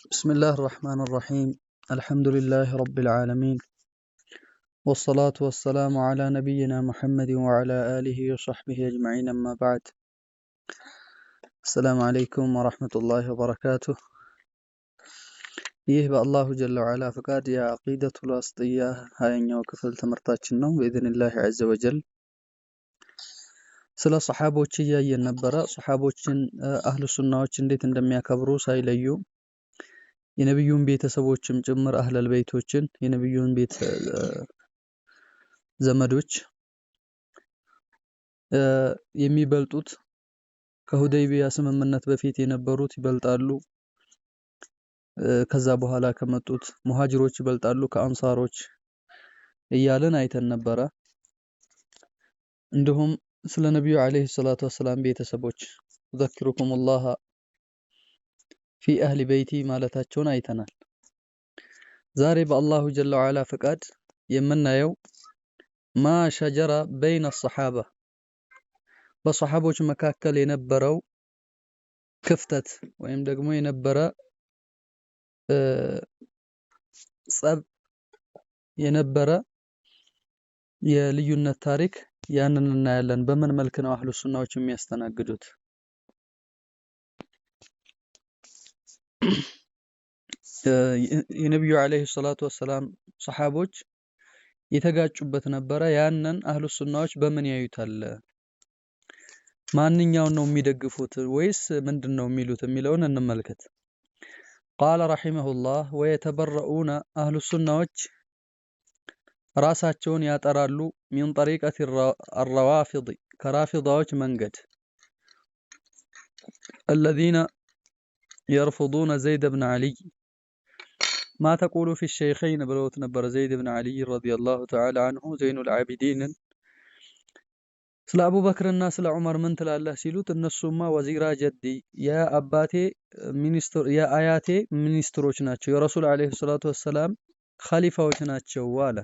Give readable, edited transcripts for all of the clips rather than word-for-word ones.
بسم الله الرحمن الرحيم. الحمد لله رب العالمين، والصلاة والسلام على نبينا محمد وعلى آله وصحبه أجمعين، أما بعد. السلام عليكم ورحمة الله وبركاته. ይህ በአላሁ ጀለ ወዐላ ፍቃድ የዐቂደቱል ዋስጥያ 20ኛው ክፍል ትምህርታችን ነው በኢዝኒላህ ዐዘ ወጀል። ስለ ሰሓቦች እያየን ነበረ። ሰሓቦችን አህሉ ሱናዎች እንዴት እንደሚያከብሩ ሳይለዩ የነብዩን ቤተሰቦችም ጭምር አህለል በይቶችን የነብዩን ቤት ዘመዶች የሚበልጡት ከሁደይቢያ ስምምነት በፊት የነበሩት ይበልጣሉ፣ ከዛ በኋላ ከመጡት ሙሃጅሮች ይበልጣሉ ከአንሳሮች እያለን አይተን ነበረ። እንዲሁም ስለ ነብዩ አለይሂ ሰላቱ ወሰላም ቤተሰቦች ዘክሩኩሙላህ ፊ አህሊ በይቲ ማለታቸውን አይተናል። ዛሬ በአላሁ ጀለ ወዐላ ፍቃድ የምናየው ማ ሸጀረ በይነ ሰሓባ በሰሓቦች መካከል የነበረው ክፍተት ወይም ደግሞ የነበረ ጸብ የነበረ የልዩነት ታሪክ ያንን እናያለን። በምን መልክ ነው አህሉ ሱናዎች የሚያስተናግዱት? የነብዩ አለይሂ ሰላቱ ወሰላም ሰሓቦች የተጋጩበት ነበረ። ያንን አህሉ ሱናዎች በምን ያዩታል? ማንኛውን ነው የሚደግፉት ወይስ ምንድነው የሚሉት የሚለውን እንመልከት። ቃለ ረሂመሁላህ ወየተበረኡነ አህሉ ሱናዎች ራሳቸውን ያጠራሉ ሚን ጠሪቀት አረዋፊድ ከራፊዳዎች መንገድ الذين يرفضون زيد بن علي ما تقول في الشيخين ብለውት ነበር። ዘይድ ብን ዓሊ ረዲየላሁ ተዓላ አንሁ ዘይኑል ዓቢዲን ስለ አቡበክርና ስለ ዑመር ምን ትላለህ ሲሉት እነሱማ ወዚራ ጀዲ የአባቴ ሚኒስትር የአያቴ ሚኒስትሮች ናቸው፣ የረሱል አለይሂ ሰላቱ ወሰላም ኸሊፋዎች ናቸው አለ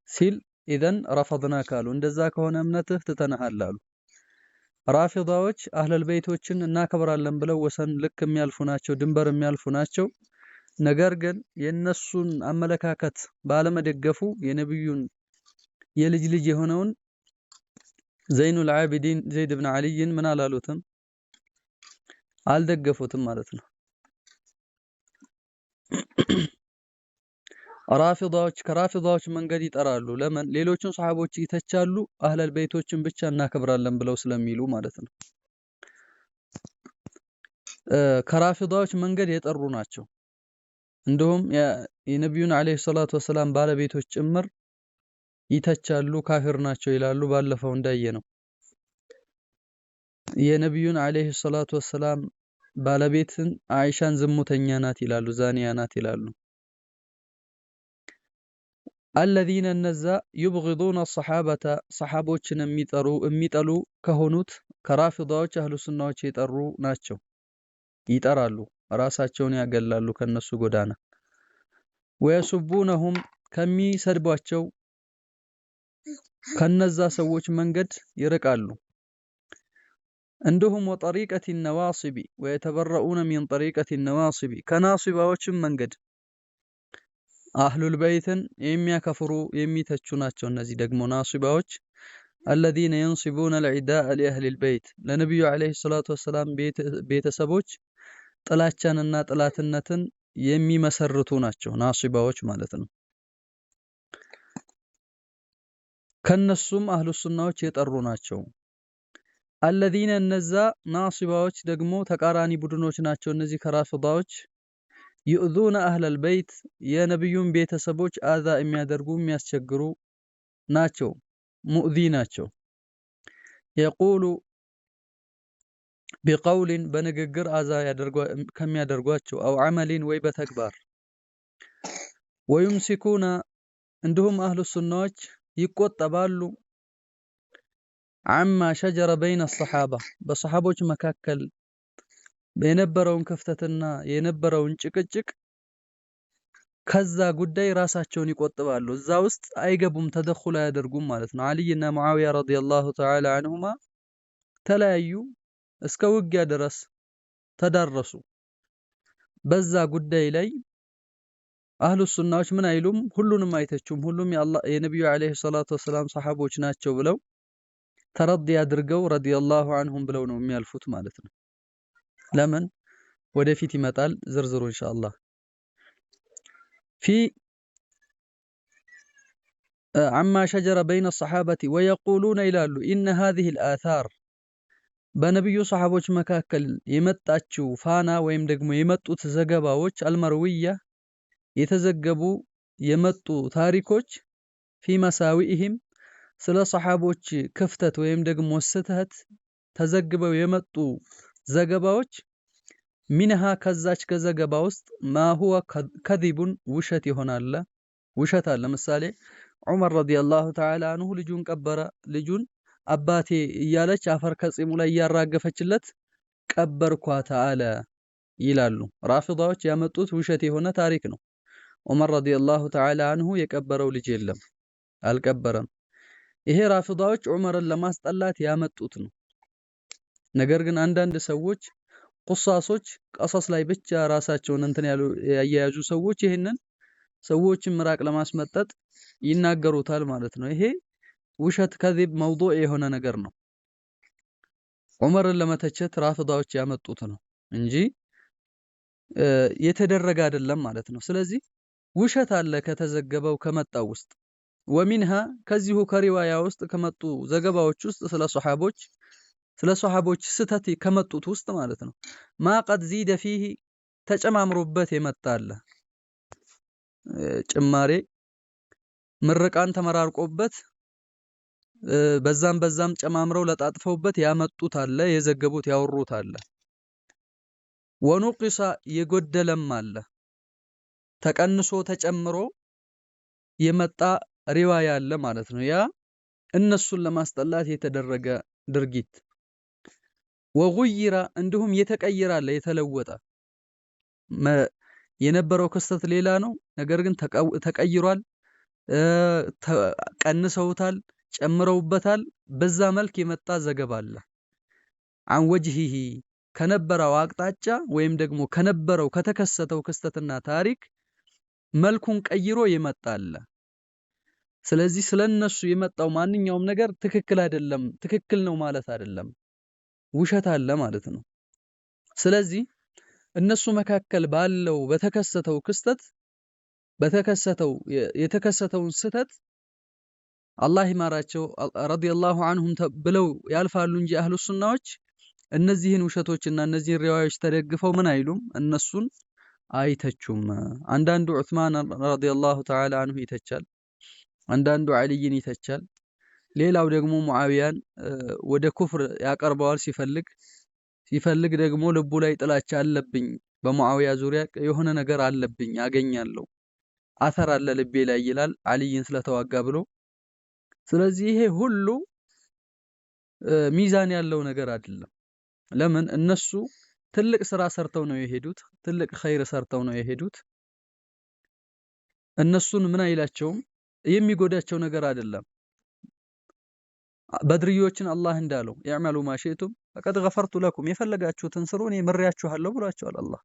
ሲል ኢዘን ረፈድና ካሉ እንደዛ ከሆነ እምነትህ ትተናሃል አሉ። ራፊዳዎች አህለል በይቶችን እናከብራለን ብለው ወሰን ልክ የሚያልፉ ናቸው፣ ድንበር የሚያልፉ ናቸው። ነገር ግን የነሱን አመለካከት ባለመደገፉ የነብዩን የልጅ ልጅ የሆነውን ዘይኑል ዓቢዲን ዘይድ ብን ዓሊን ምን አላሉትም? አልደገፉትም ማለት ነው። ራፊዳዎች ከራፊዳዎች መንገድ ይጠራሉ። ለምን? ሌሎችን ሰሃቦች ይተቻሉ፣ አህለል በይቶችን ብቻ እናከብራለን ብለው ስለሚሉ ማለት ነው። ከራፊዳዎች መንገድ የጠሩ ናቸው። እንደውም የነብዩን አለይሂ ሰላቱ ወሰላም ባለቤቶች ጭምር ይተቻሉ፣ ካፊር ናቸው ይላሉ። ባለፈው እንዳየነው የነብዩን አለይሂ ሰላቱ ወሰላም ባለቤትን አይሻን ዝሙተኛ ናት ይላሉ፣ ዛኒያ ናት ይላሉ። الذين እነዛ يبغضون الصحابة ሰሃቦችን የሚጠሉ ከሆኑት ከራፊዳዎች አህሉ ሱናዎች የጠሩ ናቸው። ይጠራሉ፣ ራሳቸውን ያገላሉ ከነሱ ጎዳና። ويسبونهم ከሚሰድቧቸው ከነዛ ሰዎች መንገድ ይርቃሉ። እንደሁም ወጠሪቀት النواصب ويتبرؤون من طريقة النواصب ከናሲባዎችም መንገድ አህሉል በይትን የሚያከፍሩ የሚተቹ ናቸው። እነዚህ ደግሞ ናሲባዎች الذين ينصبون العداء لأهل البيت ለነብዩ አለይሂ ሰላቱ ወሰላም ቤተሰቦች ጥላቻንና ጥላትነትን የሚመሰርቱ ናቸው ናሲባዎች ማለት ነው። ከነሱም አህሉ ሱናዎች የጠሩ ናቸው። الذين እነዛ ናሲባዎች ደግሞ ተቃራኒ ቡድኖች ናቸው። እነዚህ ከራፊዳዎች يؤذون أهل البيت የነብዩን ቤተሰቦች አዛ የሚያደርጉ የሚያስቸግሩ ናቸው፣ ሙእዚ ናቸው። يقول بقول በንግግር አዛ ከሚያደርጓቸው أو عمل ወይ በተግባር ويمسكون እንደሁም አህሉ ሱናዎች ይቆጠባሉ عما شجر بين الصحابة በሰሃቦች መካከል የነበረውን ክፍተትና የነበረውን ጭቅጭቅ ከዛ ጉዳይ ራሳቸውን ይቆጥባሉ። እዛ ውስጥ አይገቡም፣ ተደኹል አያደርጉም ማለት ነው። አልይና ሙአዊያ ረዲየላሁ ተዓላ አንሁማ ተለያዩ፣ እስከ ውጊያ ድረስ ተዳረሱ። በዛ ጉዳይ ላይ አህሉ ሱናዎች ምን አይሉም? ሁሉንም አይተቹም። ሁሉም የነብዩ አለይሂ ሰላቱ ወሰላም ሰሃቦች ናቸው ብለው ተረዲ አድርገው ረዲየላሁ ዐንሁም ብለው ነው የሚያልፉት ማለት ነው። ለምን? ወደፊት ይመጣል ዝርዝሩ ኢንሻአላህ። ፊ عما شجر بين الصحابة ويقولون ይላሉ إن هذه الآثار በነብዩ ሰሃቦች መካከል የመጣችው ፋና ወይም ደግሞ የመጡት ዘገባዎች አልመርዊያ የተዘገቡ የመጡ ታሪኮች ፊ መሳዊኢሂም ስለ ሰሃቦች ክፍተት ወይም ደግሞ ስህተት ተዘግበው የመጡ ዘገባዎች ሚንሃ ከዛች ከዘገባ ውስጥ ማሁወ ከዚቡን ውሸት ይሆናል። ውሸት አለ። ለምሳሌ ዑመር ረዲየላሁ ተዓላ አንሁ ልጁን ቀበረ። ልጁን አባቴ እያለች አፈር ከጺሙ ላይ እያራገፈችለት ቀበርኳት አለ ይላሉ። ራፊዳዎች ያመጡት ውሸት የሆነ ታሪክ ነው። ዑመር ረዲየላሁ ተዓላ አንሁ የቀበረው ልጅ የለም፣ አልቀበረም። ይሄ ራፊዳዎች ዑመርን ለማስጠላት ያመጡት ነው። ነገር ግን አንዳንድ ሰዎች ቁሳሶች ቀሰስ ላይ ብቻ ራሳቸውን እንትን ያያያዙ ሰዎች ይሄንን ሰዎችን ምራቅ ለማስመጠጥ ይናገሩታል ማለት ነው። ይሄ ውሸት ከዚብ መውዱዕ የሆነ ነገር ነው። ዑመርን ለመተቸት ራፊዳዎች ያመጡት ነው እንጂ የተደረገ አይደለም ማለት ነው። ስለዚህ ውሸት አለ ከተዘገበው ከመጣው ውስጥ ወሚንሃ ከዚሁ ከሪዋያ ውስጥ ከመጡ ዘገባዎች ውስጥ ስለ ሷሃቦች ስተት ከመጡት ውስጥ ማለት ነው ማ ቀድ ዚደ ፊህ ተጨማምሮበት የመጣ አለ። ጭማሬ ምርቃን ተመራርቆበት በዛም ጨማምረው ለጣጥፈውበት ያመጡት አለ፣ የዘገቡት ያወሩት አለ። ወኑቅሳ የጎደለም አለ፣ ተቀንሶ ተጨምሮ የመጣ ሪዋያ አለ ማለት ነው። ያ እነሱን ለማስጠላት የተደረገ ድርጊት። ወጉይራ እንዲሁም የተቀየረ አለ፣ የተለወጠ የነበረው ክስተት ሌላ ነው፣ ነገር ግን ተቀይሯል፣ ቀንሰውታል፣ ጨምረውበታል። በዛ መልክ የመጣ ዘገባ አለ። አን ወጅሂሂ ከነበረው አቅጣጫ ወይም ደግሞ ከነበረው ከተከሰተው ክስተትና ታሪክ መልኩን ቀይሮ የመጣ አለ። ስለዚህ ስለነሱ የመጣው ማንኛውም ነገር ትክክል አይደለም፣ ትክክል ነው ማለት አይደለም፣ ውሸት አለ ማለት ነው። ስለዚህ እነሱ መካከል ባለው በተከሰተው ክስተት የተከሰተውን ስተት አላህ ይማራቸው ረዲየላሁ ዐንሁም ብለው ያልፋሉ እንጂ አህሉ ሱናዎች እነዚህን ውሸቶችና እነዚህን ሪዋዮች ተደግፈው ምን አይሉም፣ እነሱን አይተቹም። አንዳንዱ ዑስማን ረዲየላሁ ተዓላ ዐንሁ ይተቻል፣ አንዳንዱ አልይን ይተቻል፣ ሌላው ደግሞ ሙአዊያን ወደ ኩፍር ያቀርበዋል ሲፈልግ ደግሞ ልቡ ላይ ጥላቻ አለብኝ፣ በሙአዊያ ዙሪያ የሆነ ነገር አለብኝ አገኛለሁ፣ አተር አለ ልቤ ላይ ይላል አልይን ስለተዋጋ ብሎ። ስለዚህ ይሄ ሁሉ ሚዛን ያለው ነገር አይደለም። ለምን? እነሱ ትልቅ ስራ ሰርተው ነው የሄዱት፣ ትልቅ ኸይር ሰርተው ነው የሄዱት። እነሱን ምን አይላቸውም፣ የሚጎዳቸው ነገር አይደለም። በድርዮችን አላህ እንዳለው ያዕመሉ ማሽቱም ፈቀድ ገፈርቱ ለኩም፣ የፈለጋችሁትን ስሩ እኔ ምሬያችኋለሁ ብሏቸዋል አላህ።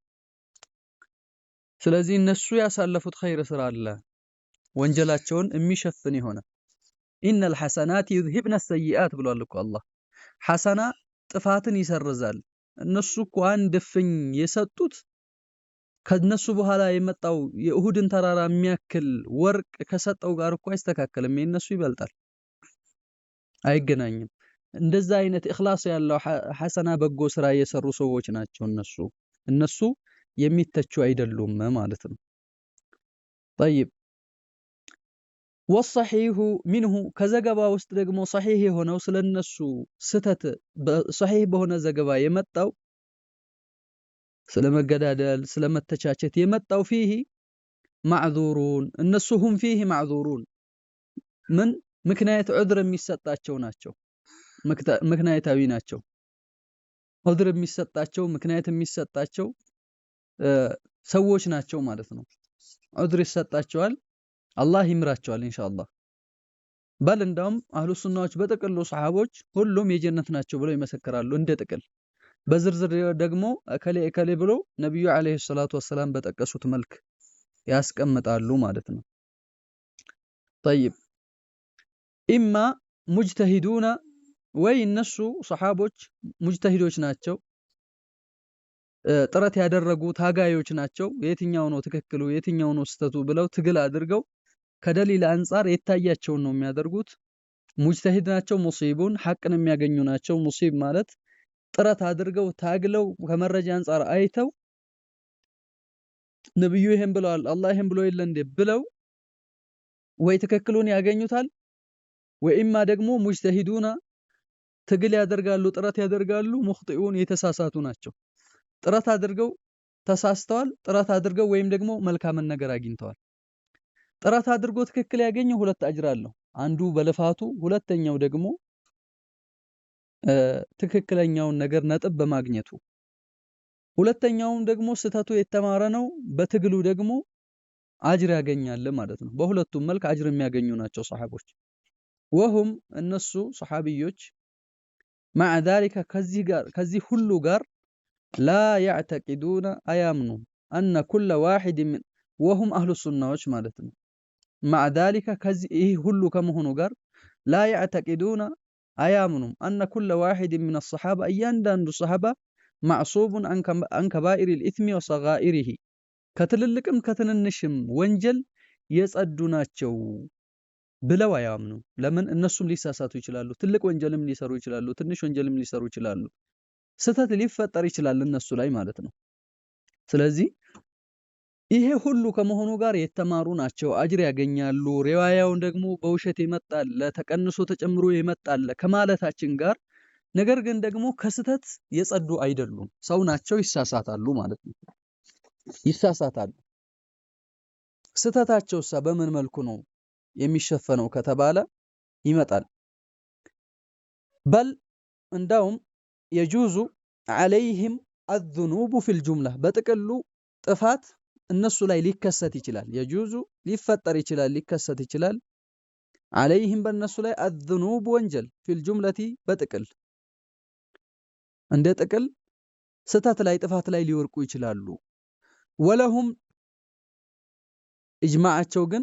ስለዚህ እነሱ ያሳለፉት ኸይር ስራ አለ ወንጀላቸውን የሚሸፍን የሆነ ኢነል ሐሰናት ዩዝሂብነ ሰይአት ብሏል እኮ አላህ። ሐሰና ጥፋትን ይሰርዛል። እነሱ እኮ አንድ እፍኝ የሰጡት ከነሱ በኋላ የመጣው የኡሁድን ተራራ የሚያክል ወርቅ ከሰጠው ጋር እኮ አይስተካከልም። የነሱ ይበልጣል፣ አይገናኝም። እንደዛ አይነት ኢኽላስ ያለው ሐሰና በጎ ስራ የሰሩ ሰዎች ናቸው እነሱ የሚተቹ አይደሉም ማለት ነው። طيب ወሰሒሁ ሚንሁ ከዘገባ ውስጥ ደግሞ ሰሒህ የሆነው ስለነሱ ስተት ሰሒህ በሆነ ዘገባ የመጣው ስለመገዳደል ስለመተቻቸት የመጣው ፊህ ማዕዙሩን እነሱ ሁም ፊህ ማዕዙሩን ምን ምክንያት ዑድር የሚሰጣቸው ናቸው፣ ምክንያታዊ ናቸው። ዑድር የሚሰጣቸው ምክንያት የሚሰጣቸው ሰዎች ናቸው ማለት ነው። ዑድር ይሰጣቸዋል፣ አላህ ይምራቸዋል ኢንሻአላህ። በል እንዳውም አህሉ ሱናዎች በጥቅሉ ሰሃቦች ሁሉም የጀነት ናቸው ብለው ይመሰክራሉ እንደ ጥቅል። በዝርዝር ደግሞ እከሌ እከሌ ብሎ ነብዩ አለይሂ ሰላቱ ወሰላም በጠቀሱት መልክ ያስቀምጣሉ ማለት ነው። طيب ኢማ ሙጅተሂዱና ወይ እነሱ ሰሃቦች ሙጅተሂዶች ናቸው፣ ጥረት ያደረጉ ታጋዮች ናቸው። የትኛው ነው ትክክሉ የትኛው ነው ስተቱ ብለው ትግል አድርገው ከደሊል አንፃር የታያቸውን ነው የሚያደርጉት። ሙጅተሂድ ናቸው፣ ሙሲቡን ሐቅን የሚያገኙ ናቸው። ሙሲብ ማለት ጥረት አድርገው ታግለው ከመረጃ አንፃር አይተው ነብዩ ይሄን ብለዋል አላህ ይሄን ብሎ የለ እንዴ ብለው ወይ ትክክሉን ያገኙታል፣ ወይማ ደግሞ ሙጅተሂዱና ትግል ያደርጋሉ ጥረት ያደርጋሉ፣ ሙኽጢኡን የተሳሳቱ ናቸው። ጥረት አድርገው ተሳስተዋል፣ ጥረት አድርገው ወይም ደግሞ መልካምን ነገር አግኝተዋል። ጥረት አድርጎ ትክክል ያገኘው ሁለት አጅር አለው። አንዱ በልፋቱ፣ ሁለተኛው ደግሞ ትክክለኛውን ነገር ነጥብ በማግኘቱ፣ ሁለተኛውም ደግሞ ስተቱ የተማረ ነው በትግሉ ደግሞ አጅር ያገኛል ማለት ነው። በሁለቱም መልክ አጅር የሚያገኙ ናቸው ሰሃቦች። ወሁም እነሱ ሰሃቢዮች مع ذلك ከዚህ ሁሉ ጋር لا يعتقدون አያምኑም أن كل واحد من وهم أهل السنة ማለት ነው። مع ذلك ከዚህ ይህ ሁሉ ከመሆኑ ጋር لا يعتقدون አያምኑም أن كل واحد من الصحابة እያንዳንዱ ሰሃባ معصوب عن كبائر الإثم وصغائره ከትልልቅም ከትንንሽም ወንጀል የጸዱ ናቸው ብለው አያምኑም። ለምን? እነሱም ሊሳሳቱ ይችላሉ። ትልቅ ወንጀልም ሊሰሩ ይችላሉ፣ ትንሽ ወንጀልም ሊሰሩ ይችላሉ። ስተት ሊፈጠር ይችላል እነሱ ላይ ማለት ነው። ስለዚህ ይሄ ሁሉ ከመሆኑ ጋር የተማሩ ናቸው፣ አጅር ያገኛሉ። ሪዋያውን ደግሞ በውሸት ይመጣል ተቀንሶ ተጨምሮ ይመጣል ከማለታችን ጋር ነገር ግን ደግሞ ከስተት የጸዱ አይደሉም። ሰው ናቸው፣ ይሳሳታሉ ማለት ነው። ይሳሳታሉ። ስተታቸውሳ በምን መልኩ ነው የሚሸፈነው ከተባለ ይመጣል። በል እንዳውም የጁዙ عليهم الذنوب في الجملة በጥቅሉ ጥፋት እነሱ ላይ ሊከሰት ይችላል። የጁዙ ሊፈጠር ይችላል፣ ሊከሰት ይችላል። عليهم በእነሱ ላይ الذنوب ወንጀል في الجملة በጥቅል እንደ ጥቅል ስተት ላይ ጥፋት ላይ ሊወርቁ ይችላሉ። ወለሁም ኢጅማዓቸው ግን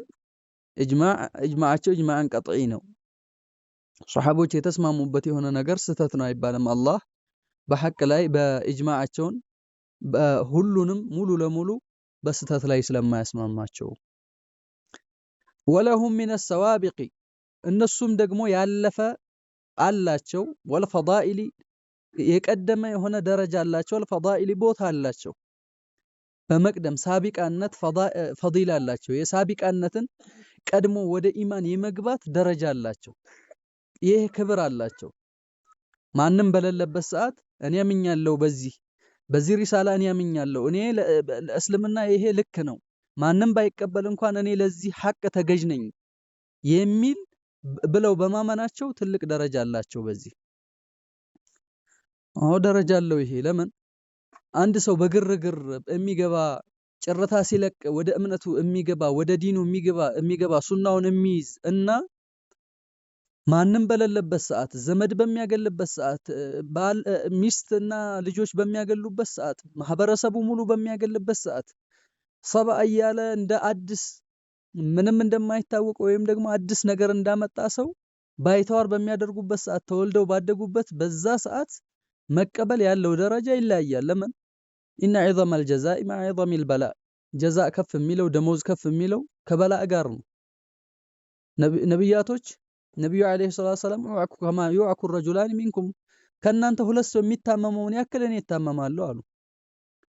ኢጅማዓቸው ኢጅማዓን ቀጥዒ ነው። ሱሐቦች የተስማሙበት የሆነ ነገር ስተት ነው አይባልም። አላህ በሐቅ ላይ በኢጅማዓቸውን ሁሉንም ሙሉ ለሙሉ በስተት ላይ ስለማያስማማቸው ወለሁም ሚነ ሰዋቢቂ እነሱም ደግሞ ያለፈ አላቸው ወልፈዳኢሊ የቀደመ የሆነ ደረጃ አላቸው። ወልፈዳኢሊ ቦታ አላቸው በመቅደም ሳቢቃነት ፈዲላ አላቸው። የሳቢቃነትን ቀድሞ ወደ ኢማን የመግባት ደረጃ አላቸው። ይሄ ክብር አላቸው። ማንም በሌለበት ሰዓት እኔ ያምኛለሁ በዚህ ሪሳላ እኔ ያምኛለሁ እኔ ለእስልምና ይሄ ልክ ነው ማንም ባይቀበል እንኳን እኔ ለዚህ ሐቅ ተገዥ ነኝ የሚል ብለው በማመናቸው ትልቅ ደረጃ አላቸው። በዚህ ደረጃ አለው። ይሄ ለምን አንድ ሰው በግርግር የሚገባ ጭረታ ሲለቅ ወደ እምነቱ የሚገባ ወደ ዲኑ የሚገባ ሱናውን የሚይዝ እና ማንም በሌለበት ሰዓት ዘመድ በሚያገልበት ሰዓት ሚስትና ልጆች በሚያገሉበት ሰዓት ማህበረሰቡ ሙሉ በሚያገልበት ሰዓት ሰባ እያለ እንደ አዲስ ምንም እንደማይታወቅ ወይም ደግሞ አዲስ ነገር እንዳመጣ ሰው ባይተዋር በሚያደርጉበት ሰዓት ተወልደው ባደጉበት በዛ ሰዓት መቀበል ያለው ደረጃ ይለያያል። ለምን? ኢነ ዒዘመል ጀዛኢ መዐ ዒዘሚል በላእ ጀዛእ ከፍ የሚለው ደሞዝ ከፍ የሚለው ከበላእ ጋር ነው። ነብያቶች ነብዩ አለይሂ ሰላቱ ሰላም ከማ ዩዕኩ ረጁላን ሚንኩም ከናንተ ሁለት ሰው የሚታመመውን ያክል እኔ እታመማለሁ አሉ።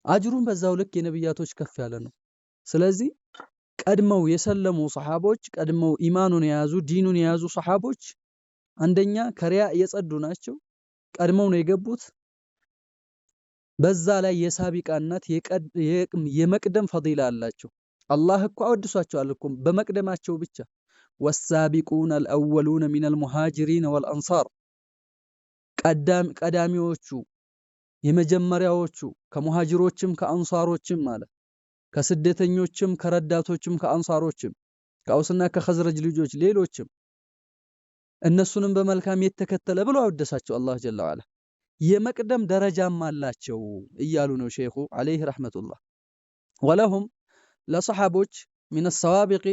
አጅሩን በዛው ልክ የነብያቶች ከፍ ያለ ነው። ስለዚህ ቀድመው የሰለሙ ሰሃቦች ቀድመው ኢማኑን የያዙ ዲኑን የያዙ ሰሃቦች አንደኛ ከሪያ የጸዱ ናቸው። ቀድመው ነው የገቡት። በዛ ላይ የሳቢቃነት የመቅደም ፈዲላ አላቸው። አላህ እኮ አወድሷቸዋል እኮ በመቅደማቸው ብቻ والسابقون الأولون من المهاجرين والأنصار ቀዳሚዎቹ የመጀመሪያዎቹ ከሙሃጅሮችም ከአንሳሮችም ማለት ከስደተኞችም ከረዳቶችም ከአንሳሮችም ከአውስና ከኸዝረጅ ልጆች ሌሎችም እነሱንም በመልካም የተከተለ ብሎ አወደሳቸው አላህ ጀለ ወዐላ። የመቅደም ደረጃም አላቸው እያሉ ነው ሼኹ አለይሂ ረሕመቱላህ። ወለሁም ለሰሓቦች ሚነ ሰዋቢቂ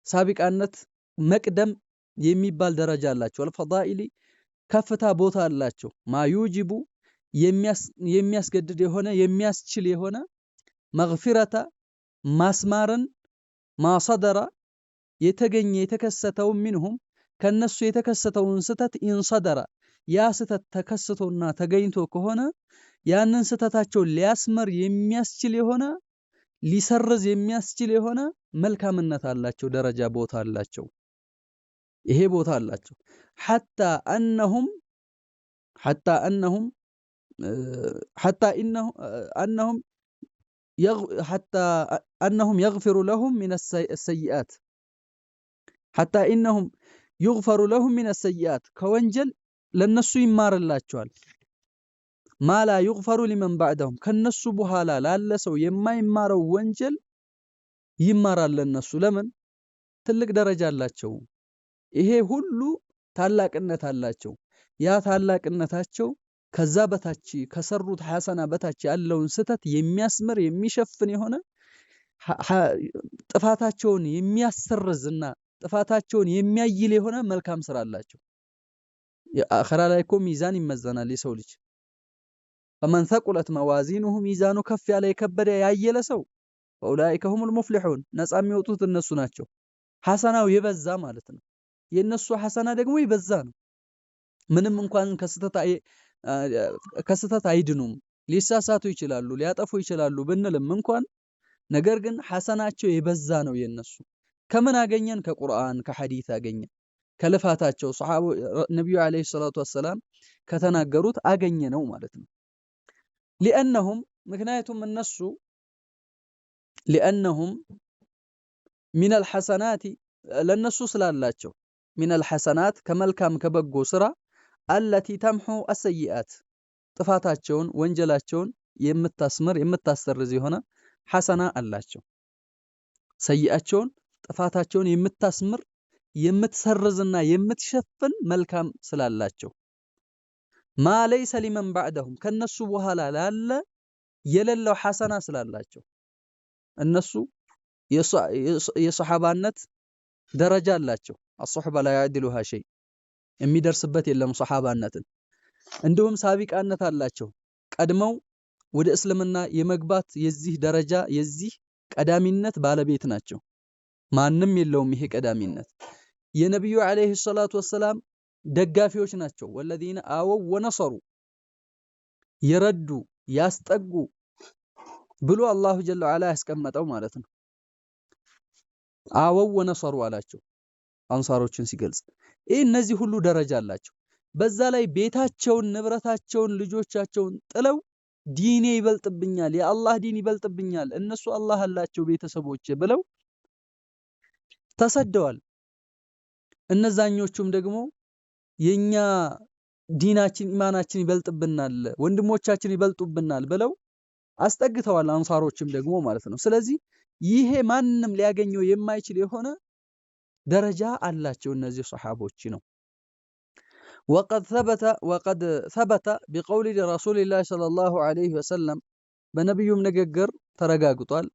ሳቢቃነት መቅደም የሚባል ደረጃ አላቸው። አልፈዳኢሊ ከፍታ ቦታ አላቸው። ማዩጅቡ የሚያስገድድ የሆነ የሚያስችል የሆነ መግፊረተ ማስማርን ማሰደራ የተገኘ የተከሰተው ሚንሁም ከነሱ የተከሰተውን ስተት ኢንሰደራ ያ ስተት ተከስቶና ተገኝቶ ከሆነ ያንን ስተታቸውን ሊያስመር የሚያስችል የሆነ ሊሰርዝ የሚያስችል የሆነ መልካምነት አላቸው፣ ደረጃ ቦታ አላቸው። ይሄ ቦታ አላቸው። ሐታ አነሁም የግፊሩ ለሁም ሚነ ሰይአት ሐታ ኢነሁም ዩግፈሩ ለሁም ሚነ ሰይአት ከወንጀል ለነሱ ይማርላቸዋል። ማላ ዩግፈሩ ሊመን ባዕደሁም ከነሱ በኋላ ላለ ሰው የማይማረው ወንጀል ይማራል ለነሱ። ለምን? ትልቅ ደረጃ አላቸው። ይሄ ሁሉ ታላቅነት አላቸው። ያ ታላቅነታቸው ከዛ በታች ከሰሩት ሐሰና በታች ያለውን ስተት የሚያስምር የሚሸፍን የሆነ ጥፋታቸውን የሚያሰርዝና ጥፋታቸውን የሚያይል የሆነ መልካም ስራ አላቸው። አኺራ ላይ እኮ ሚዛን ይመዘናል የሰው ልጅ። ፈመን ተቁለት መዋዚኑሁ ሚዛኑ ከፍ ያለ የከበደ ያየለ ሰው ፈኡላኢከ ሁሙል ሙፍሊሑን ነፃ የሚወጡት እነሱ ናቸው። ሐሰናው የበዛ ማለት ነው። የነሱ ሐሰና ደግሞ የበዛ ነው። ምንም እንኳን ከስተት አይድኑም፣ ሊሳሳቱ ይችላሉ፣ ሊያጠፉ ይችላሉ ብንልም እንኳን ነገር ግን ሐሰናቸው የበዛ ነው የነሱ። ከምን አገኘን? ከቁርአን ከሐዲስ አገኘን። ከልፋታቸው ሱሐቦ ነብዩ አለይሂ ሰላቱ ወሰላም ከተናገሩት አገኘ ነው ማለት ነው። ሊአነሁም ምክንያቱም እነሱ ሊአነሁም ሚነል ሐሰናቲ ለነሱ ስላላቸው ሚነል ሐሰናት ከመልካም ከበጎ ስራ አለቲ ተምሑ አሰይአት ጥፋታቸውን ወንጀላቸውን የምታስምር የምታሰርዝ የሆነ ሐሰና አላቸው። ሰይአቸውን ጥፋታቸውን የምታስምር የምትሰርዝና የምትሸፍን መልካም ስላላቸው ማ ለይሰ ሊመን ባዕደሁም ከነሱ በኋላ ላለ የሌለው ሐሰና ስላላቸው እነሱ የሰሐባነት ደረጃ አላቸው። አስሱሕባ ላ ያዕድሉሃ ሸይ የሚደርስበት የለም ሰሐባነትን። እንዲሁም ሳቢቃነት አላቸው። ቀድመው ወደ እስልምና የመግባት የዚህ ደረጃ የዚህ ቀዳሚነት ባለቤት ናቸው። ማንም የለውም ይሄ ቀዳሚነት። የነብዩ አለይሂ ሰላቱ ወሰላም ደጋፊዎች ናቸው። ወለዚነ አወው ወነሰሩ የረዱ ያስጠጉ ብሎ አላሁ ጀለ ወዐላ ያስቀመጠው ማለት ነው። አወው ወነሰሩ አላቸው አንሳሮችን ሲገልጽ። ይህ እነዚህ ሁሉ ደረጃ አላቸው። በዛ ላይ ቤታቸውን፣ ንብረታቸውን፣ ልጆቻቸውን ጥለው ዲኔ ይበልጥብኛል፣ የአላህ ዲን ይበልጥብኛል፣ እነሱ አላህ አላቸው ቤተሰቦች ብለው ተሰደዋል። እነዛኞቹም ደግሞ የኛ ዲናችን ኢማናችን ይበልጥብናል፣ ወንድሞቻችን ይበልጡብናል ብለው አስጠግተዋል። አንሳሮችም ደግሞ ማለት ነው። ስለዚህ ይሄ ማንም ሊያገኘው የማይችል የሆነ ደረጃ አላቸው እነዚህ ሰሐቦች ነው። ወቀድ ሰበተ ቢቀውሊ ረሱሊላህ ሰለላሁ ዐለይሂ ወሰለም በነቢዩም ንግግር ተረጋግጧል፣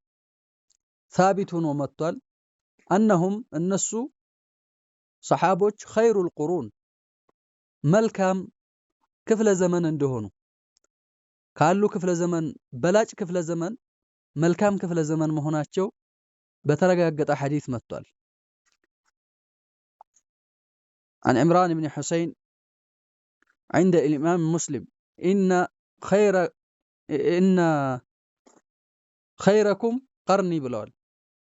ሳቢት ሆኖ መጥቷል። አነሁም እነሱ ሰሐቦች ኸይሩል ቁሩን መልካም ክፍለ ዘመን እንደሆኑ ካሉ ክፍለ ዘመን በላጭ ክፍለ ዘመን መልካም ክፍለ ዘመን መሆናቸው በተረጋገጠ ሐዲስ መጥቷል። عن عمران بن حسين عند الإمام مسلم إن خيركم قرني بلال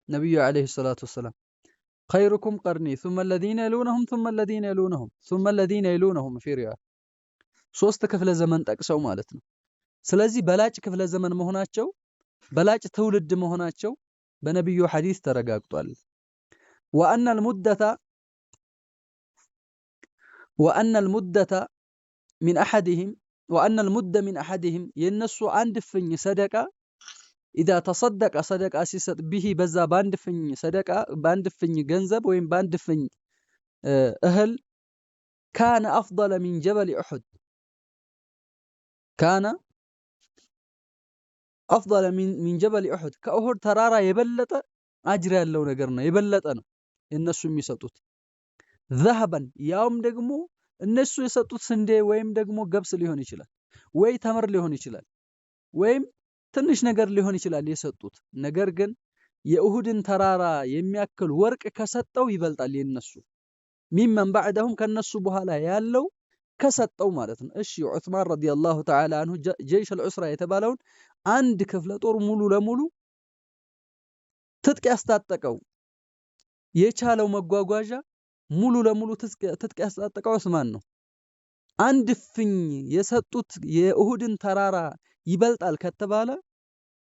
نبي عليه الصلاة والسلام خيركم قرني ثم الذين يلونهم ثم الذين يلونهم ثم الذين يلونهم في رواية ሶስት ክፍለ ዘመን ጠቅሰው ማለት ነው። ስለዚህ በላጭ ክፍለ ዘመን መሆናቸው በላጭ ትውልድ መሆናቸው በነብዩ ሐዲስ ተረጋግጧል። وأن المدة من أحدهم የነሱ አንድ ፍኝ ሰደቃ إذا تصدق صدقة ሲሰጥ به በዛ በአንድ ፍኝ ሰደቃ በአንድ ፍኝ ገንዘብ ወይም በአንድ ፍኝ እህል كان أفضل من جبل أحد ካነ አፍضل من جبل أحد ከኡሁድ ተራራ የበለጠ አጅር ያለው ነገር ነው የበለጠ ነው እነሱ የሚሰጡት ذهبا ያውም ደግሞ እነሱ የሰጡት ስንዴ ወይም ደግሞ ገብስ ሊሆን ይችላል ወይ ተምር ሊሆን ይችላል ወይም ትንሽ ነገር ሊሆን ይችላል የሰጡት ነገር ግን የኡሁድን ተራራ የሚያክል ወርቅ ከሰጠው ይበልጣል የነሱ ሚመን بعدهم ከነሱ በኋላ ያለው ከሰጠው ማለት ነው እሺ ዑስማን ረዲየላሁ ተዓላ አንሁ ጀይሽ العسرة የተባለውን አንድ ክፍለ ጦር ሙሉ ለሙሉ ትጥቅ ያስታጠቀው የቻለው መጓጓዣ ሙሉ ለሙሉ ትጥቅ ያስታጠቀው ዑስማን ነው አንድ ፍኝ የሰጡት የኡሁድን ተራራ ይበልጣል ከተባለ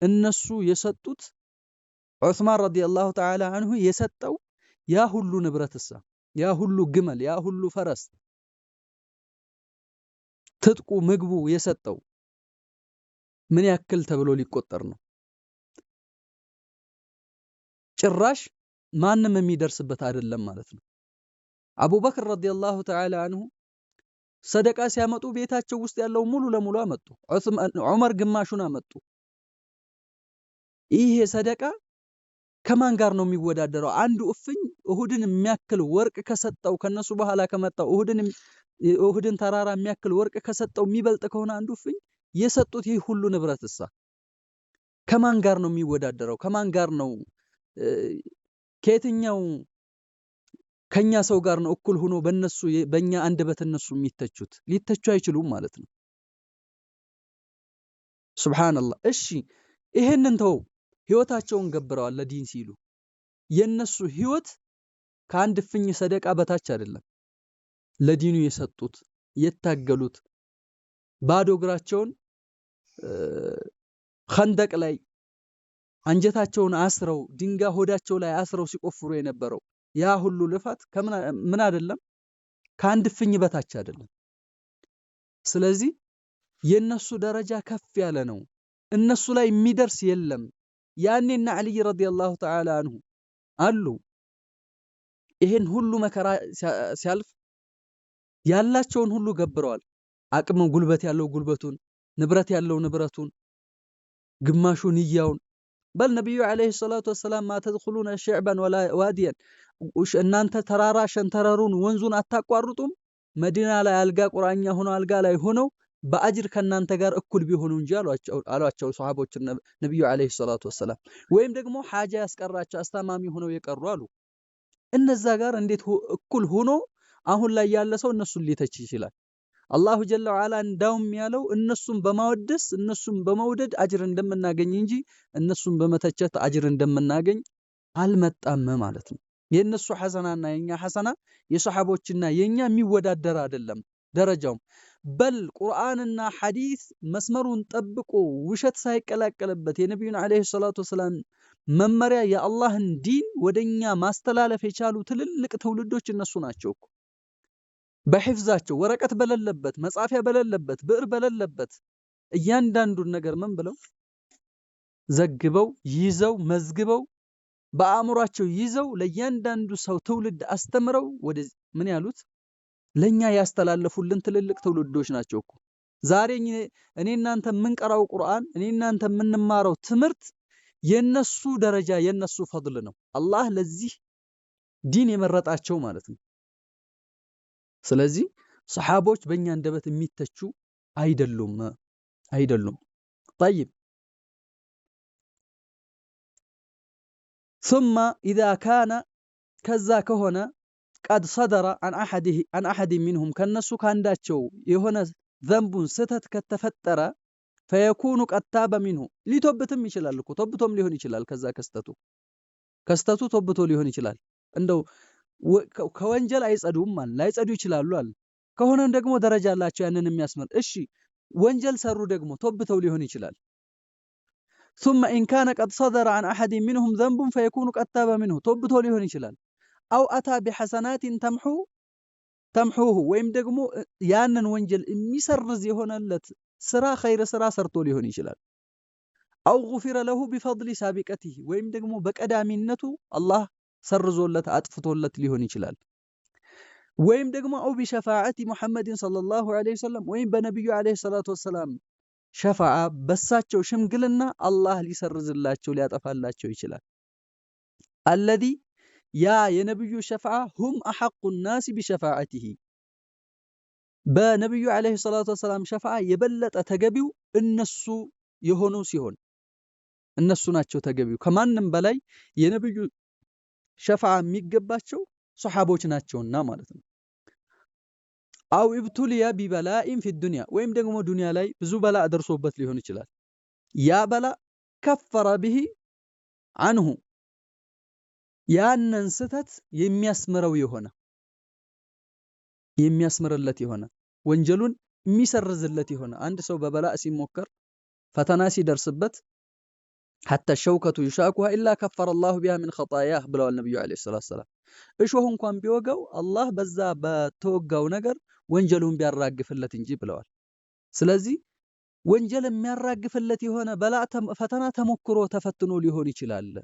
እነሱ የሰጡት ዑስማን ረዲየላሁ ተዓላ አንሁ የሰጠው ያ ሁሉ ንብረትሳ ያ ሁሉ ግመል ያ ሁሉ ፈረስ ትጥቁ ምግቡ የሰጠው ምን ያክል ተብሎ ሊቆጠር ነው ጭራሽ ማንም የሚደርስበት አይደለም ማለት ነው አቡበክር ረዲየላሁ ተዓላ አንሁ ሰደቃ ሲያመጡ ቤታቸው ውስጥ ያለው ሙሉ ለሙሉ አመጡ ዑመር ግማሹን አመጡ ይሄ ሰደቃ ከማን ጋር ነው የሚወዳደረው አንዱ እፍኝ ኡሁድን የሚያክል ወርቅ ከሰጠው ከነሱ በኋላ ከመጣው ኡሁድን ተራራ የሚያክል ወርቅ ከሰጠው የሚበልጥ ከሆነ አንዱ እፍኝ የሰጡት ይህ ሁሉ ንብረትሳ ከማን ጋር ነው የሚወዳደረው ከማን ጋር ነው ከየትኛው ከኛ ሰው ጋር ነው እኩል ሆኖ በእነሱ በእኛ አንደበት እነሱ የሚተቹት ሊተቹ አይችሉም ማለት ነው ሱብሃንአላህ እሺ ይሄንን ተው ህይወታቸውን ገብረዋል ለዲን ሲሉ የነሱ ህይወት ከአንድ ፍኝ ሰደቃ በታች አይደለም ለዲኑ የሰጡት የታገሉት ባዶ እግራቸውን ኸንደቅ ላይ አንጀታቸውን አስረው ድንጋይ ሆዳቸው ላይ አስረው ሲቆፍሩ የነበረው ያ ሁሉ ልፋት ምን አይደለም ከአንድ ፍኝ በታች አይደለም ስለዚህ የነሱ ደረጃ ከፍ ያለ ነው እነሱ ላይ የሚደርስ የለም ያኔና አሊ ረዲየላሁ ተዓላ አንሁ አሉ ይሄን ሁሉ መከራ ሲያልፍ ያላቸውን ሁሉ ገብረዋል አቅም ጉልበት ያለው ጉልበቱን ንብረት ያለው ንብረቱን ግማሹን ይያውን በል ነብዩ አለይሂ ሰላቱ ወሰለም ማ ተድخلون شعبا ولا واديا እናንተ ተራራ ሸንተረሩን ወንዙን አታቋርጡም መዲና ላይ አልጋ ቁራኛ ሆኖ አልጋ ላይ ሆነው በአጅር ከናንተ ጋር እኩል ቢሆኑ እንጂ አሏቸው ሱሐቦች ነብዩ አለይሂ ሰላቱ ወሰለም ወይም ደግሞ ሐጃ ያስቀራቸው አስተማሚ ሆነው የቀሩ አሉ እነዛ ጋር እንዴት እኩል ሆኖ አሁን ላይ ያለ ሰው እነሱን ሊተች ይችላል አላሁ ጀለ ወዐላ እንዳውም ያለው እነሱን በማወደስ እነሱን በመውደድ አጅር እንደምናገኝ እንጂ እነሱን በመተቸት አጅር እንደምናገኝ አልመጣም ማለት ነው የነሱ ሐሰናና የኛ ሐሰና የሱሐቦችና የኛ የሚወዳደር አይደለም ደረጃው በል ቁርአንና ሐዲስ መስመሩን ጠብቆ ውሸት ሳይቀላቀልበት የነብዩን አለይሂ ሰላቱ ወሰለም መመሪያ የአላህን ዲን ወደኛ ማስተላለፍ የቻሉ ትልልቅ ትውልዶች እነሱ ናቸው በህፍዛቸው ወረቀት በለለበት መጻፊያ በለለበት ብዕር በለለበት እያንዳንዱን ነገር ምን ብለው ዘግበው ይዘው መዝግበው በአእምሯቸው ይዘው ለእያንዳንዱ ሰው ትውልድ አስተምረው ወደ ምን ያሉት ለኛ ያስተላለፉልን ትልልቅ ትውልዶች ናቸው እኮ ዛሬ እኔ እናንተ የምንቀራው ቁርአን እኔ እናንተ የምንማረው ትምህርት የነሱ ደረጃ የነሱ ፈድል ነው አላህ ለዚህ ዲን የመረጣቸው ማለት ነው ስለዚህ ሰሃቦች በእኛ እንደበት የሚተቹ አይደሉም طيب ثم اذا كان كذا كهنا قد صدر عن احد منهم كنسو ካንዳቸው የሆነ ذنبን ስተት ከተፈጠረ فيكون قد تاب منه ሊተብትም ይችላል እኮ ተብቶም ሊሆን ይችላል ከዛ ከስተቱ ተብቶ ሊሆን ይችላል እንደው ከወንጀል አይጸዱም ማለት ላይጸዱ ይችላሉ አለ ከሆነ ደግሞ ደረጃ አላቸው ያንን የሚያስመር እሺ ወንጀል ሰሩ ደግሞ ተብተው ሊሆን ይችላል ثم ان كان قد صدر عن احد منهم ذنب فيكون قد تاب منه ተብቶ ሊሆን ይችላል او اتى بحسنات تمحوه ወይም ደግሞ ያንን ወንጀል የሚሰርዝ የሆነለት ስራ ኸይር ስራ ሰርቶ ሊሆን ይችላል او غفر له بفضل سابقته ወይም ደግሞ በቀዳሚነቱ አላህ ሰርዞለት አጥፍቶለት ሊሆን ይችላል ወይም ደግሞ او بشفاعه محمد صلى الله عليه وسلم ወይም በነብዩ አለይሂ ሰላቱ ወሰለም ሸፋዓ በሳቸው ሽምግልና አላህ ሊሰርዝላቸው ሊያጠፋላቸው ይችላል። አለዚ ያ የነብዩ ሸፋዓ ሁም አሐቁ ናሲ ቢሸፋዓቲሂ በነብዩ አለይሂ ሰላቱ ወሰላም ሸፋዓ የበለጠ ተገቢው እነሱ የሆኑ ሲሆን እነሱ ናቸው ተገቢው ከማንም በላይ የነብዩ ሸፋዓ የሚገባቸው ሱሐቦች ናቸውና ማለት ነው። አው ኢብቱሊያ ቢበላኢን ፊ ዱንያ ወይም ደግሞ ዱንያ ላይ ብዙ በላ ደርሶበት ሊሆን ይችላል። ያ በላ ከፈረ ቢሂ አንሁ ያንን ስተት የሚያስምረው የሆነ የሚያስምርለት የሆነ ወንጀሉን የሚሰርዝለት የሆነ አንድ ሰው በበላ ሲሞከር ፈተና ሲደርስበት حتى الشوكة يشاكها إلا كفر الله بها من خطاياه بلو النبي عليه الصلاة والسلام إيش وهم كان بيوقوا الله بزا بتوقوا نجر وانجلهم بيراقف التي نجيب بلوال سلازي وانجل بيراقف التي هنا بلا فتنا تمكروا تفتنوا لي هوني شلال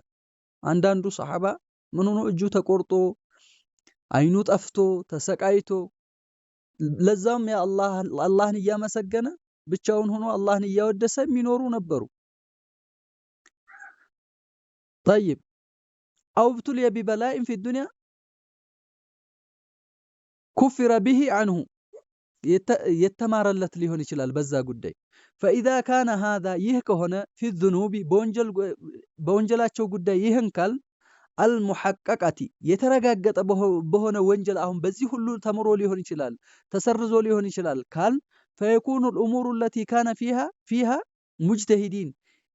عندو صحابة منو اجو تقرطو عينو تفتو تسقايتو لزام يا الله نيا مسجنه ብቻውን ሆኖ አላህን እያወደሰ የሚኖሩ ነበሩ። طيب أو ابتلي ببلاء في الدنيا كفر به عنه يتمارلت ሊሆን ይችላል በዛ ጉዳይ فإذا كان هذا ይህ ከሆነ في الذنوب በወንጀላቸው ጉዳይ ይህን ካል المحققة የተረጋገጠ በሆነ ወንጀል አሁን በዚህ ሁሉ ተምሮ ሊሆን ይችላል ተሰርዞ ሊሆን ይችላል ካል فيكون الأمور التي كان فيها مجتهدين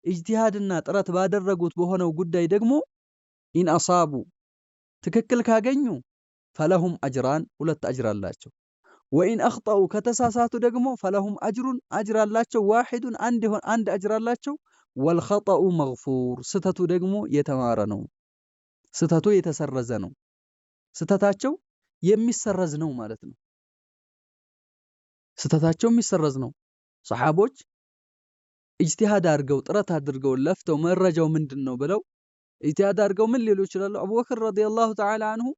اجتهادنا ጥረት ባደረጉት በሆነው ጉዳይ ደግሞ إن أصابوا ትክክል ካገኙ فلهم أجران ሁለት አጅር አላቸው وإن أخطأوا ከተሳሳቱ ደግሞ فلهم أجر አላቸው واحد አንድ አጅር አላቸው والخطأ مغفور ስተቱ ደግሞ የተማረ ነው ስተቱ የተሰረዘ ነው ስተታቸው የሚሰረዝ ነው ማለት ነው ስተታቸው የሚሰረዝ ነው ሰሃቦች ኢጅቲሃድ አድርገው ጥረት አድርገው ለፍተው መረጃው ምንድነው ብለው ኢጅቲሃድ አድርገው ምን ሊሉ ይችላሉ አቡበክር ረዲየላሁ ተዓላ አንሁ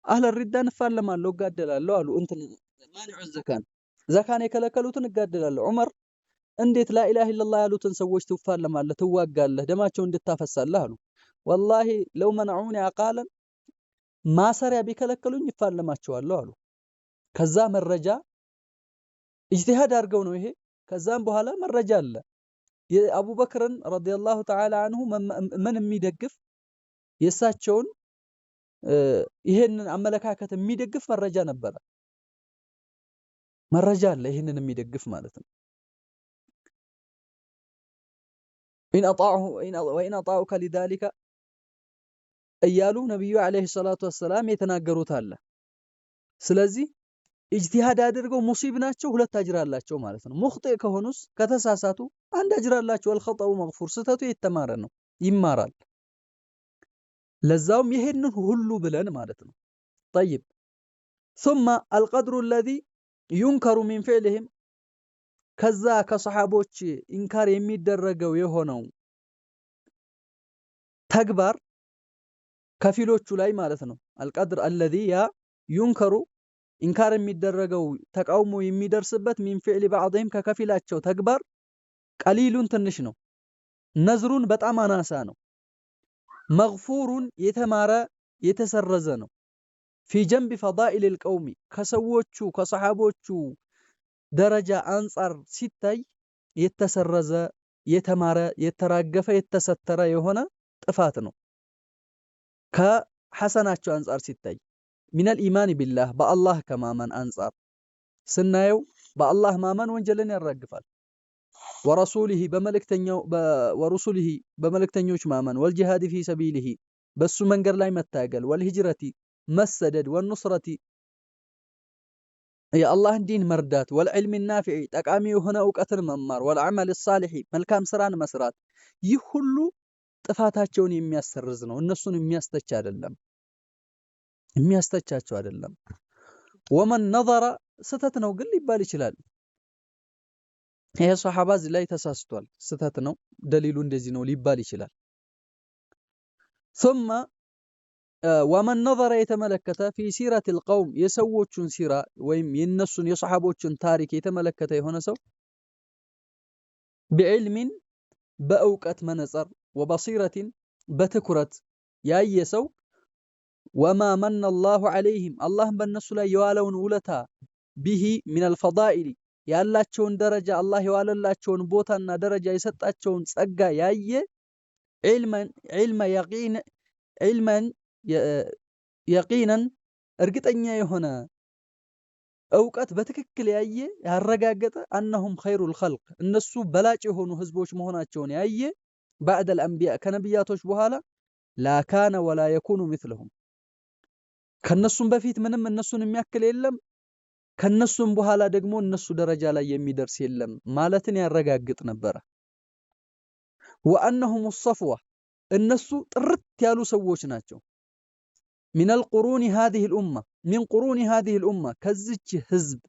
አህለ ሪዳን ፋለማለው ጋደላለው አሉ እንትን ማንዑ ዘካን የከለከሉትን ጋደላለው ዑመር እንዴት ላኢላሃ ኢላላህ ያሉትን ሰዎች ትፋለማለህ ትዋጋለህ ደማቸው እንድታፈሳለህ አሉ والله لو منعوني عقالا ማሰሪያ ቢከለከሉኝ ይፋለማቸዋለሁ አሉ ከዛ መረጃ ኢጅቲሃድ አድርገው ነው ይሄ ከዛም በኋላ መረጃ አለ የአቡበክርን ረዲየላሁ ተዓላ አንሁ ምን የሚደግፍ የሳቸውን ይሄንን አመለካከት የሚደግፍ መረጃ ነበር መረጃ አለ ይሄንን የሚደግፍ ማለት ነው وإن أطاعوك لذلك እያሉ ነብዩ አለይሂ ሰላቱ ወሰለም የተናገሩት አለ ስለዚህ ኢጅቲሃድ አድርገው ሙሲብ ናቸው ሁለት አጅር አላቸው ማለት ነው ሙኽጢ ከሆኑስ ከተሳሳቱ አንድ አጅር አላቸው ወልኸጠኡ መግፉር ስተቱ የተማረ ነው ይማራል ለዛውም ይሄንን ሁሉ ብለን ማለት ነው طيب ثم القدر الذي ينكر من فعلهم ከዛ ከሰሃቦች ኢንካር የሚደረገው የሆነው ተግባር ከፊሎቹ ላይ ማለት ነው القدر الذي ينكر ኢንካር የሚደረገው ተቃውሞ የሚደርስበት من فعل بعضهم ከከፊላቸው ተግባር ቀሊሉን ትንሽ ነው ነዝሩን በጣም አናሳ ነው መግፉሩን የተማረ የተሰረዘ ነው في جنب فضائل القوم ከሰዎቹ ከሰሃቦቹ ደረጃ አንፃር ሲታይ የተሰረዘ የተማረ የተራገፈ የተሰተረ የሆነ ጥፋት ነው ከሐሰናቸው አንፃር ሲታይ من الإيمان بالله بالله كما من أنصار سنايو بالله ما من وانجلن يرغفال ورسوله بملكتنيوش ما من والجهاد في سبيله بس منغر لاي متاغل والهجرة مسدد والنصرة يا الله دين مردات والعلم النافع تقامي هنا اوقتن ممار والعمل الصالح ملكام سران مسرات ይህ ሁሉ ጥፋታቸውን የሚያሰርዝ ነው እነሱን የሚያስተች አይደለም የሚያስተቻቸው አይደለም ወመን ነዘረ ስተት ነው ግን ሊባል ይችላል ይሄ ሱሐባ ላይ ተሳስቷል ስተት ነው ደሊሉ እንደዚህ ነው ሊባል ይችላል ثم ومن نظر የተመለከተ في سيرة القوم የሰዎቹን ሲራ ወይም የነሱን የሱሐቦቹን ታሪክ የተመለከተ የሆነ ሰው ቢዕልሚን በእውቀት መነጽር ወበሲረቲን በትኩረት ያየ ሰው ወማ መነ አላሁ ዐለይሂም አላህም በእነሱ ላይ የዋለውን ውለታ ቢሂ ሚነል ፈዳኢል ያላቸውን ደረጃ አላህ የዋለላቸውን ቦታና ደረጃ የሰጣቸውን ጸጋ ያየ ዒልመን የቂነን እርግጠኛ የሆነ እውቀት በትክክል ያየ ያረጋገጠ አነሁም ኸይሩል ኸልቅ እነሱ በላጭ የሆኑ ህዝቦች መሆናቸውን ያየ ባዕደል አንቢያ ከነቢያቶች በኋላ ላካነ ወላ የኩኑ ሚስለሁም ከነሱም በፊት ምንም እነሱን የሚያክል የለም ከነሱም በኋላ ደግሞ እነሱ ደረጃ ላይ የሚደርስ የለም ማለትን ያረጋግጥ ነበረ። ወአነሁም ሰፍዋ እነሱ ጥርት ያሉ ሰዎች ናቸው። ሚነል ቁሩኒ ሃዚሂል ኡማ ሚን ቁሩኒ ሃዚሂል ኡማ ከዚች ህዝብ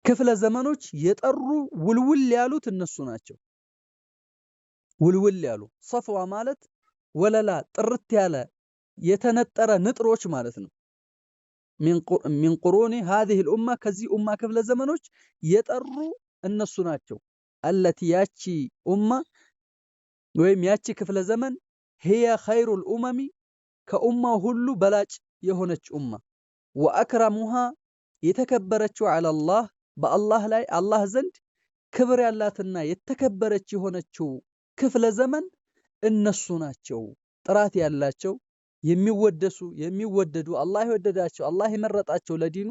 ክፍለ ዘመኖች የጠሩ ውልውል ያሉት እነሱ ናቸው። ውልውል ያሉ ሰፍዋ ማለት ወለላ ጥርት ያለ የተነጠረ ንጥሮች ማለት ነው። ሚን ቁሩኒ ሃዚሂል ኡማ ከዚህ ኡማ ክፍለ ዘመኖች የጠሩ እነሱ ናቸው። አለቲ ያቺ ኡማ ወይም ያቺ ክፍለ ዘመን ሂየ ኸይሩል ኡመሚ ከኡማው ሁሉ በላጭ የሆነች ኡማ ወአክረሙሃ የተከበረችው ዐለላህ በአላህ ላይ አላህ ዘንድ ክብር ያላትና የተከበረች የሆነችው ክፍለ ዘመን እነሱ ናቸው። ጥራት ያላቸው የሚወደሱ የሚወደዱ አላህ የወደዳቸው አላህ የመረጣቸው ለዲኑ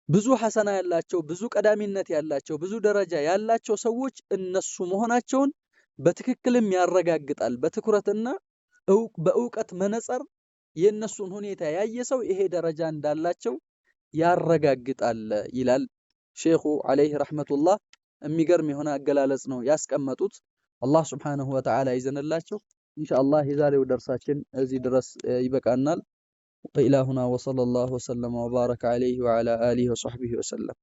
ብዙ ሐሰና ያላቸው ብዙ ቀዳሚነት ያላቸው ብዙ ደረጃ ያላቸው ሰዎች እነሱ መሆናቸውን በትክክልም ያረጋግጣል። በትኩረትና በእውቀት መነጽር የነሱን ሁኔታ ያየ ሰው ይሄ ደረጃ እንዳላቸው ያረጋግጣል ይላል ሼኹ ዐለይሂ ረሕመቱላህ። የሚገርም የሆነ አገላለጽ ነው ያስቀመጡት። አላህ ሱብሓነሁ ወተዓላ ይዘንላቸው። ኢንሻአላህ የዛሬው ደርሳችን እዚህ ድረስ ይበቃናል። ኢላሁና ወሰለላሁ ወሰለመ ወባረከ ዐለይሂ ወዐላ አሊሂ ወሰሕቢሂ ወሰለም።